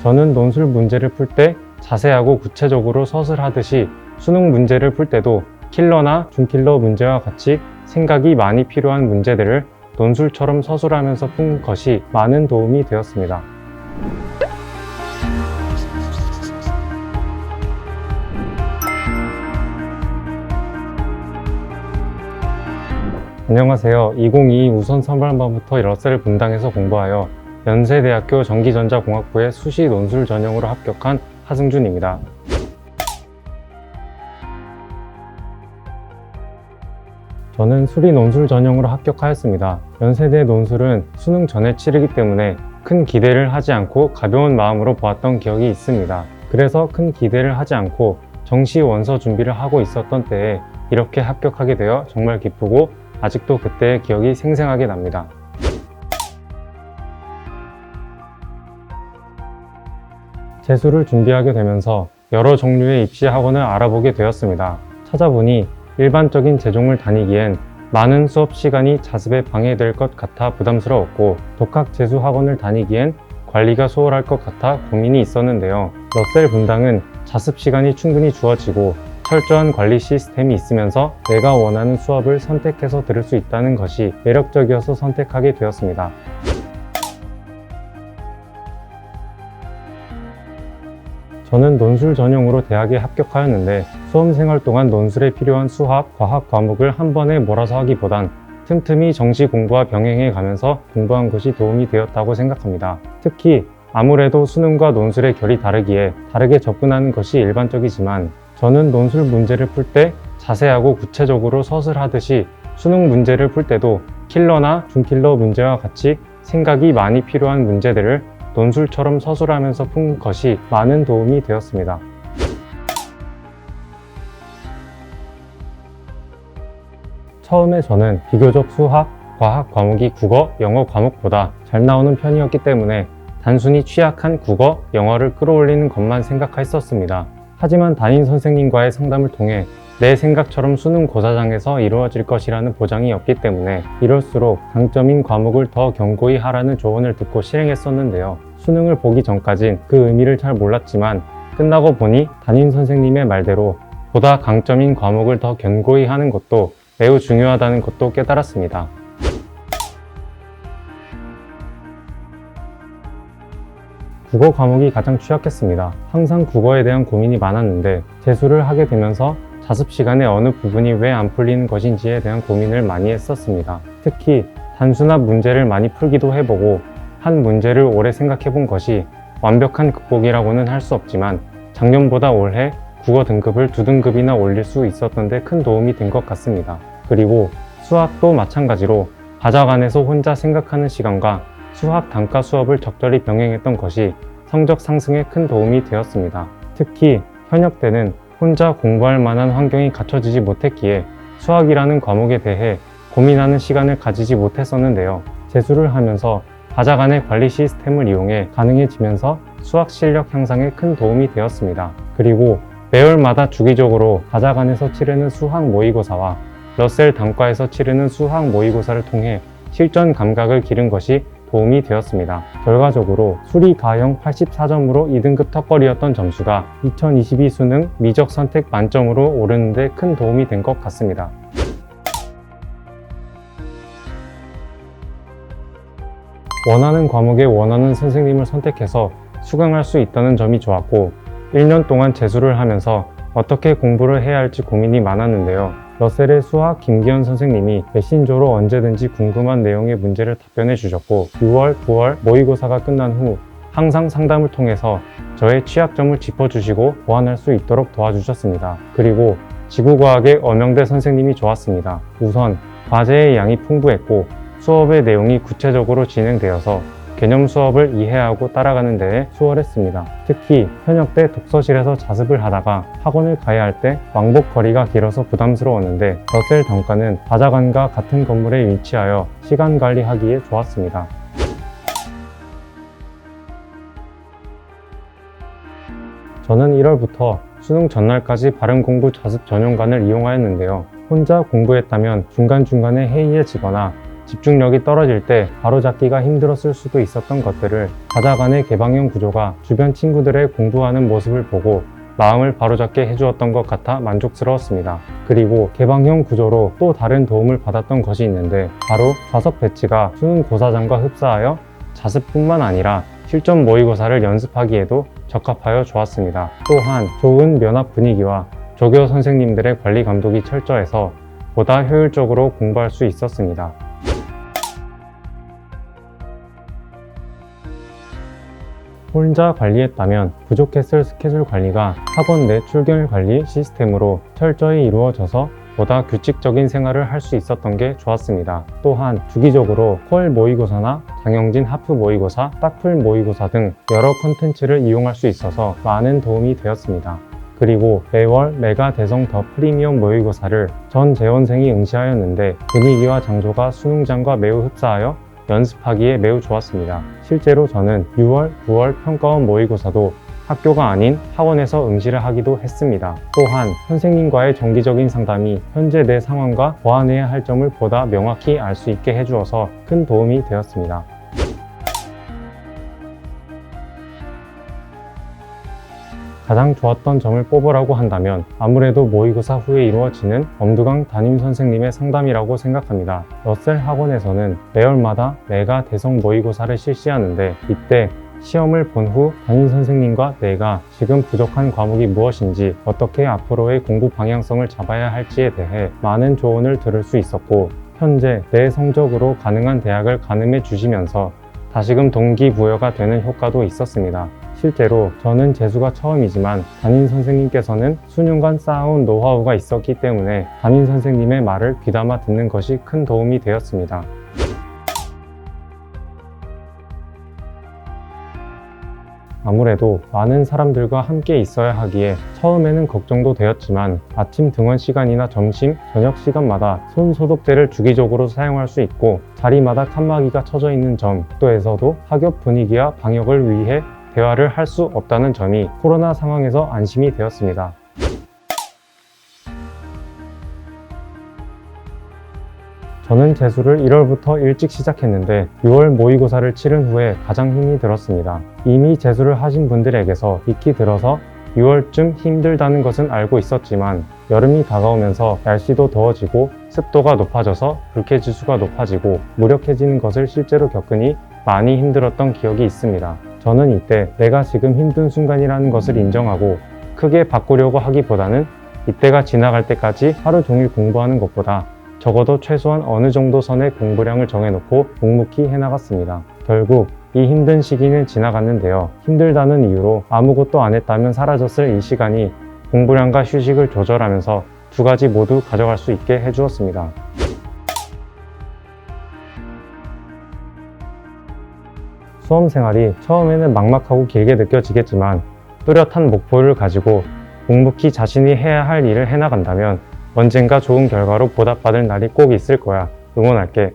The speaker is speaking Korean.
저는 논술 문제를 풀 때 자세하고 구체적으로 서술하듯이 수능 문제를 풀 때도 킬러나 준킬러 문제와 같이 생각이 많이 필요한 문제들을 논술처럼 서술하면서 푼 것이 많은 도움이 되었습니다. 안녕하세요. 2022 우선 선발반부터 러셀 분당에서 공부하여 연세대학교 전기전자공학부의 수시 논술 전형으로 합격한 하승준입니다. 저는 수리 논술 전형으로 합격하였습니다. 연세대 논술은 수능 전에 치르기 때문에 큰 기대를 하지 않고 가벼운 마음으로 보았던 기억이 있습니다. 그래서 큰 기대를 하지 않고 정시 원서 준비를 하고 있었던 때에 이렇게 합격하게 되어 정말 기쁘고 아직도 그때의 기억이 생생하게 납니다. 재수를 준비하게 되면서 여러 종류의 입시 학원을 알아보게 되었습니다. 찾아보니 일반적인 재종을 다니기엔 많은 수업 시간이 자습에 방해될 것 같아 부담스러웠고, 독학 재수 학원을 다니기엔 관리가 소홀할 것 같아 고민이 있었는데요. 러셀 분당은 자습 시간이 충분히 주어지고 철저한 관리 시스템이 있으면서 내가 원하는 수업을 선택해서 들을 수 있다는 것이 매력적이어서 선택하게 되었습니다. 저는 논술 전형으로 대학에 합격하였는데 수험생활 동안 논술에 필요한 수학, 과학 과목을 한 번에 몰아서 하기보단 틈틈이 정시 공부와 병행해 가면서 공부한 것이 도움이 되었다고 생각합니다. 특히 아무래도 수능과 논술의 결이 다르기에 다르게 접근하는 것이 일반적이지만, 저는 논술 문제를 풀 때 자세하고 구체적으로 서술하듯이 수능 문제를 풀 때도 킬러나 준킬러 문제와 같이 생각이 많이 필요한 문제들을 논술처럼 서술하면서 푼 것이 많은 도움이 되었습니다. 처음에 저는 비교적 수학, 과학 과목이 국어, 영어 과목보다 잘 나오는 편이었기 때문에 단순히 취약한 국어, 영어를 끌어올리는 것만 생각했었습니다. 하지만 담임 선생님과의 상담을 통해 내 생각처럼 수능 고사장에서 이루어질 것이라는 보장이 없기 때문에 이럴수록 강점인 과목을 더 견고히 하라는 조언을 듣고 실행했었는데요. 수능을 보기 전까진 그 의미를 잘 몰랐지만 끝나고 보니 담임 선생님의 말대로 보다 강점인 과목을 더 견고히 하는 것도 매우 중요하다는 것도 깨달았습니다. 국어 과목이 가장 취약했습니다. 항상 국어에 대한 고민이 많았는데 재수를 하게 되면서 자습 시간에 어느 부분이 왜 안 풀리는 것인지에 대한 고민을 많이 했었습니다. 특히 단순한 문제를 많이 풀기도 해보고 한 문제를 오래 생각해 본 것이 완벽한 극복이라고는 할 수 없지만 작년보다 올해 국어 등급을 2등급이나 올릴 수 있었던 데 큰 도움이 된 것 같습니다. 그리고 수학도 마찬가지로 과자관에서 혼자 생각하는 시간과 수학 단과 수업을 적절히 병행했던 것이 성적 상승에 큰 도움이 되었습니다. 특히 현역 때는 혼자 공부할 만한 환경이 갖춰지지 못했기에 수학이라는 과목에 대해 고민하는 시간을 가지지 못했었는데요. 재수를 하면서 과자간의 관리 시스템을 이용해 가능해지면서 수학 실력 향상에 큰 도움이 되었습니다. 그리고 매월마다 주기적으로 과자간에서 치르는 수학 모의고사와 러셀 단과에서 치르는 수학 모의고사를 통해 실전 감각을 기른 것이 도움이 되었습니다. 결과적으로 수리 가형 84점으로 2등급 턱걸이였던 점수가 2022 수능 미적 선택 만점으로 오르는 데 큰 도움이 된 것 같습니다. 원하는 과목에 원하는 선생님을 선택해서 수강할 수 있다는 점이 좋았고, 1년 동안 재수를 하면서 어떻게 공부를 해야 할지 고민이 많았는데요. 러셀의 수학 김기현 선생님이 메신저로 언제든지 궁금한 내용의 문제를 답변해 주셨고, 6월, 9월 모의고사가 끝난 후 항상 상담을 통해서 저의 취약점을 짚어주시고 보완할 수 있도록 도와주셨습니다. 그리고 지구과학의 엄영대 선생님이 좋았습니다. 우선 과제의 양이 풍부했고 수업의 내용이 구체적으로 진행되어서 개념 수업을 이해하고 따라가는 데에 수월했습니다. 특히 현역 때 독서실에서 자습을 하다가 학원을 가야 할 때 왕복 거리가 길어서 부담스러웠는데 러셀 단과는 과자관과 같은 건물에 위치하여 시간 관리하기에 좋았습니다. 저는 1월부터 수능 전날까지 발음공부 자습 전용관을 이용하였는데요. 혼자 공부했다면 중간중간에 회의에 지거나 집중력이 떨어질 때 바로잡기가 힘들었을 수도 있었던 것들을 다자간의 개방형 구조가 주변 친구들의 공부하는 모습을 보고 마음을 바로잡게 해주었던 것 같아 만족스러웠습니다. 그리고 개방형 구조로 또 다른 도움을 받았던 것이 있는데 바로 좌석 배치가 수능 고사장과 흡사하여 자습뿐만 아니라 실전 모의고사를 연습하기에도 적합하여 좋았습니다. 또한 좋은 면학 분위기와 조교 선생님들의 관리 감독이 철저해서 보다 효율적으로 공부할 수 있었습니다. 혼자 관리했다면 부족했을 스케줄 관리가 학원 내 출결 관리 시스템으로 철저히 이루어져서 보다 규칙적인 생활을 할 수 있었던 게 좋았습니다. 또한 주기적으로 콜 모의고사나 장영진 하프 모의고사, 딱풀 모의고사 등 여러 컨텐츠를 이용할 수 있어서 많은 도움이 되었습니다. 그리고 매월 메가 대성 더 프리미엄 모의고사를 전 재원생이 응시하였는데 분위기와 장소가 수능장과 매우 흡사하여 연습하기에 매우 좋았습니다. 실제로 저는 6월, 9월 평가원 모의고사도 학교가 아닌 학원에서 응시를 하기도 했습니다. 또한 선생님과의 정기적인 상담이 현재 내 상황과 보완해야 할 점을 보다 명확히 알 수 있게 해주어서 큰 도움이 되었습니다. 가장 좋았던 점을 뽑으라고 한다면 아무래도 모의고사 후에 이루어지는 엄두강 담임선생님의 상담이라고 생각합니다. 러셀 학원에서는 매월마다 메가 대성 모의고사를 실시하는데 이때 시험을 본 후 담임선생님과 내가 지금 부족한 과목이 무엇인지 어떻게 앞으로의 공부 방향성을 잡아야 할지에 대해 많은 조언을 들을 수 있었고 현재 내 성적으로 가능한 대학을 가늠해 주시면서 다시금 동기부여가 되는 효과도 있었습니다. 실제로 저는 재수가 처음이지만 담임 선생님께서는 수년간 쌓아온 노하우가 있었기 때문에 담임 선생님의 말을 귀담아 듣는 것이 큰 도움이 되었습니다. 아무래도 많은 사람들과 함께 있어야 하기에 처음에는 걱정도 되었지만 아침 등원 시간이나 점심, 저녁 시간마다 손 소독제를 주기적으로 사용할 수 있고 자리마다 칸막이가 쳐져 있는 점도에서도 학교 분위기와 방역을 위해 대화를 할 수 없다는 점이 코로나 상황에서 안심이 되었습니다. 저는 재수를 1월부터 일찍 시작했는데 6월 모의고사를 치른 후에 가장 힘이 들었습니다. 이미 재수를 하신 분들에게서 익히 들어서 6월쯤 힘들다는 것은 알고 있었지만 여름이 다가오면서 날씨도 더워지고 습도가 높아져서 불쾌지수가 높아지고 무력해지는 것을 실제로 겪으니 많이 힘들었던 기억이 있습니다. 저는 이때 내가 지금 힘든 순간이라는 것을 인정하고 크게 바꾸려고 하기보다는 이때가 지나갈 때까지 하루 종일 공부하는 것보다 적어도 최소한 어느 정도 선의 공부량을 정해놓고 묵묵히 해나갔습니다. 결국 이 힘든 시기는 지나갔는데요. 힘들다는 이유로 아무것도 안 했다면 사라졌을 이 시간이 공부량과 휴식을 조절하면서 두 가지 모두 가져갈 수 있게 해주었습니다. 수험 생활이 처음에는 막막하고 길게 느껴지겠지만 뚜렷한 목표를 가지고 묵묵히 자신이 해야 할 일을 해나간다면 언젠가 좋은 결과로 보답받을 날이 꼭 있을 거야. 응원할게.